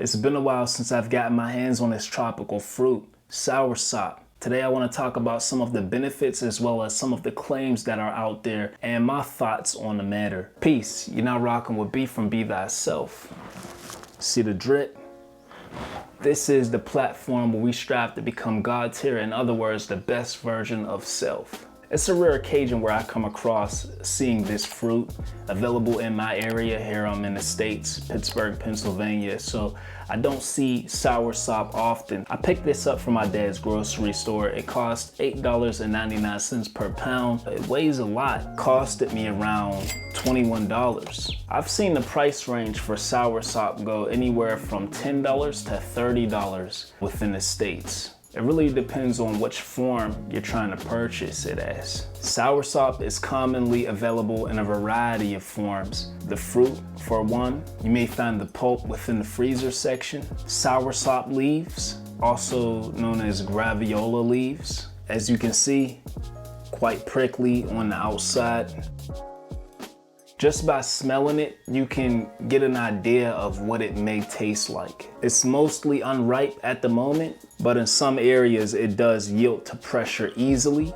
It's been a while since I've gotten my hands on this tropical fruit, soursop. Today I want to talk about some of the benefits as well as some of the claims that are out there and my thoughts on the matter. Peace, you're now rocking with B from Be Thyself. See the drip? This is the platform where we strive to become God tier, in other words, the best version of self. It's a rare occasion where I come across seeing this fruit available in my area. Here I'm in the States, Pittsburgh, Pennsylvania, so I don't see soursop often. I picked this up from my dad's grocery store. It cost $8.99 per pound. It weighs a lot. Costed me around $21. I've seen the price range for soursop go anywhere from $10 to $30 within the States. It really depends on which form you're trying to purchase it as. Soursop is commonly available in a variety of forms. The fruit, for one, you may find the pulp within the freezer section. Soursop leaves, also known as graviola leaves. As you can see, quite prickly on the outside. Just by smelling it, you can get an idea of what it may taste like. It's mostly unripe at the moment, but in some areas it does yield to pressure easily.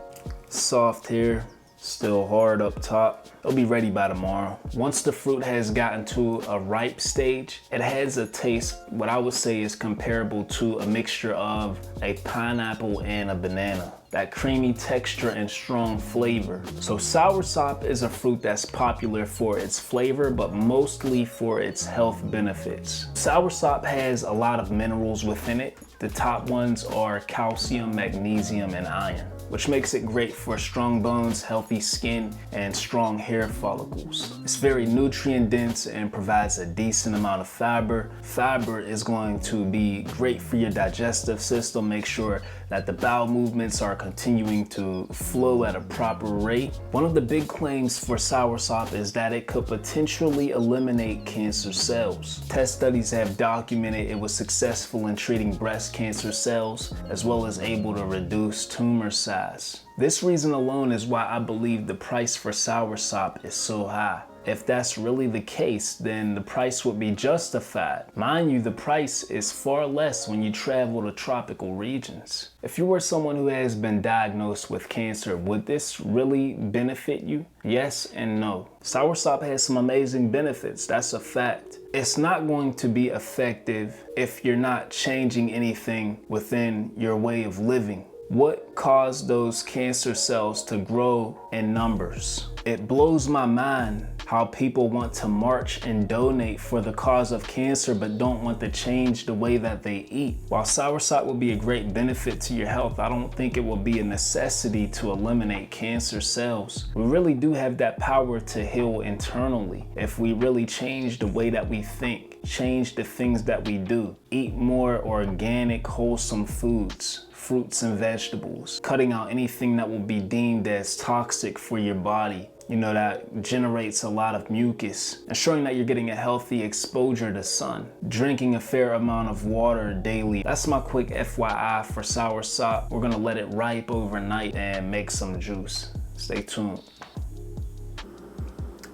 Soft here, still hard up top. It'll be ready by tomorrow. Once the fruit has gotten to a ripe stage, it has a taste, what I would say is comparable to a mixture of a pineapple and a banana. That creamy texture and strong flavor. So soursop is a fruit that's popular for its flavor, but mostly for its health benefits. Soursop has a lot of minerals within it. The top ones are calcium, magnesium, and iron, which makes it great for strong bones, healthy skin, and strong hair follicles. It's very nutrient dense and provides a decent amount of fiber. Fiber is going to be great for your digestive system. Make sure that the bowel movements are continuing to flow at a proper rate. One of the big claims for soursop is that it could potentially eliminate cancer cells. Test studies have documented it was successful in treating breast cancer cells, as well as able to reduce tumor size. This reason alone is why I believe the price for soursop is so high. If that's really the case, then the price would be justified. Mind you, the price is far less when you travel to tropical regions. If you were someone who has been diagnosed with cancer, would this really benefit you? Yes and no. Soursop has some amazing benefits, that's a fact. It's not going to be effective if you're not changing anything within your way of living. What caused those cancer cells to grow in numbers? It blows my mind how people want to march and donate for the cause of cancer but don't want to change the way that they eat. While soursop will be a great benefit to your health, I don't think it will be a necessity to eliminate cancer cells. We really do have that power to heal internally if we really change the way that we think, change the things that we do, eat more organic, wholesome foods, fruits and vegetables, cutting out anything that will be deemed as toxic for your body. You know, that generates a lot of mucus, ensuring that you're getting a healthy exposure to sun, drinking a fair amount of water daily. That's my quick FYI for soursop. We're gonna let it ripe overnight and make some juice. Stay tuned.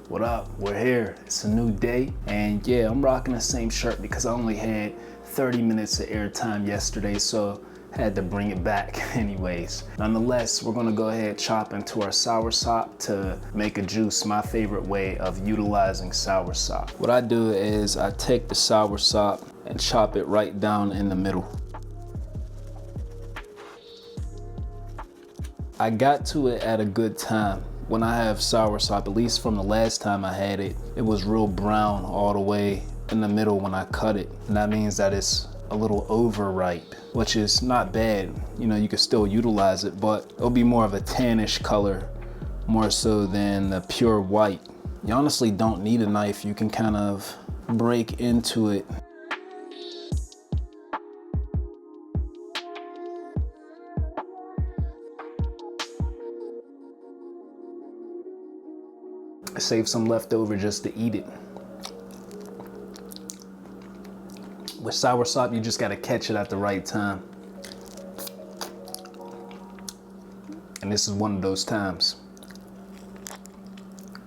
What up? We're here. It's a new day. And yeah, I'm rocking the same shirt because I only had 30 minutes of airtime yesterday, so had to bring it back anyways. Nonetheless, we're gonna go ahead chop into our soursop to make a juice, my favorite way of utilizing soursop. What I do is I take the soursop and chop it right down in the middle. I got to it at a good time. When I have soursop, at least from the last time I had it, it was real brown all the way in the middle when I cut it. And that means that it's a little overripe, which is not bad. You know, you can still utilize it, but it'll be more of a tannish color, more so than the pure white. You honestly don't need a knife. You can kind of break into it. Save some left over just to eat it. With soursop, you just gotta catch it at the right time. And this is one of those times.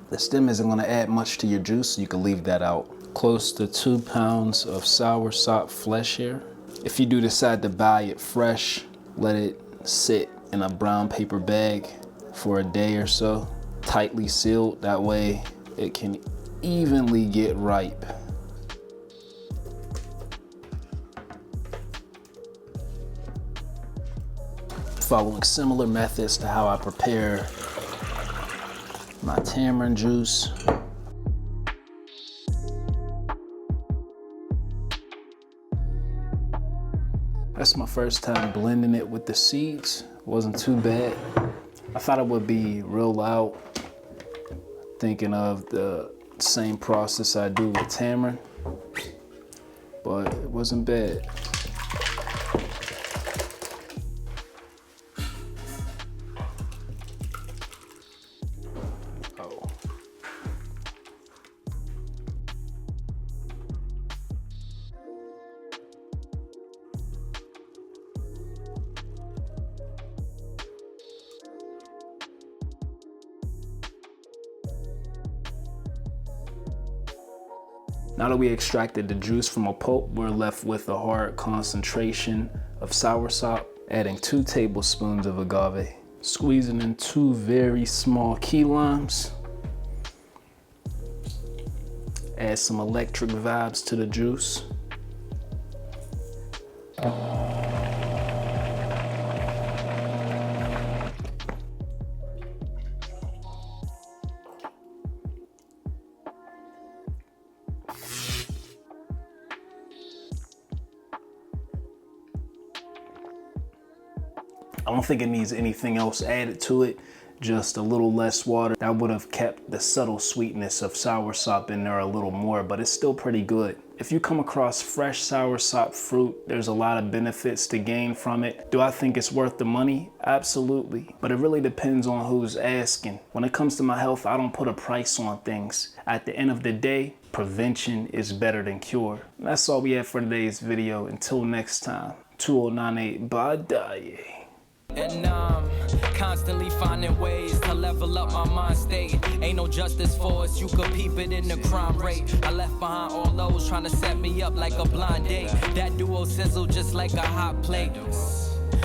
The stem isn't gonna add much to your juice, so you can leave that out. close to 2 pounds of soursop flesh here. If you do decide to buy it fresh, let it sit in a brown paper bag for a day or so, tightly sealed. That way it can evenly get ripe. Following similar methods to how I prepare my tamarind juice. That's my first time blending it with the seeds. Wasn't too bad. I thought it would be real loud, thinking of the same process I do with tamarind, but it wasn't bad. Now that we extracted the juice from a pulp, we're left with a hard concentration of soursop, adding 2 tablespoons of agave, squeezing in 2 very small key limes, add some electric vibes to the juice. I don't think it needs anything else added to it, just a little less water. That would have kept the subtle sweetness of soursop in there a little more, but it's still pretty good. If you come across fresh soursop fruit, there's a lot of benefits to gain from it. Do I think it's worth the money? Absolutely, but it really depends on who's asking. When it comes to my health, I don't put a price on things. At the end of the day, prevention is better than cure. And that's all we have for today's video. Until next time, 2098 Badaye. And I'm constantly finding ways to level up my mind state. Ain't no justice for us, you could peep it in the crime rate. I left behind all those trying to set me up like a blind date. That duo sizzle just like a hot plate.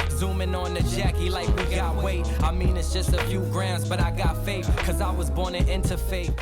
Zooming on the Jackie like we got weight. I mean it's just a few grams, but I got faith, cause I was born into fate.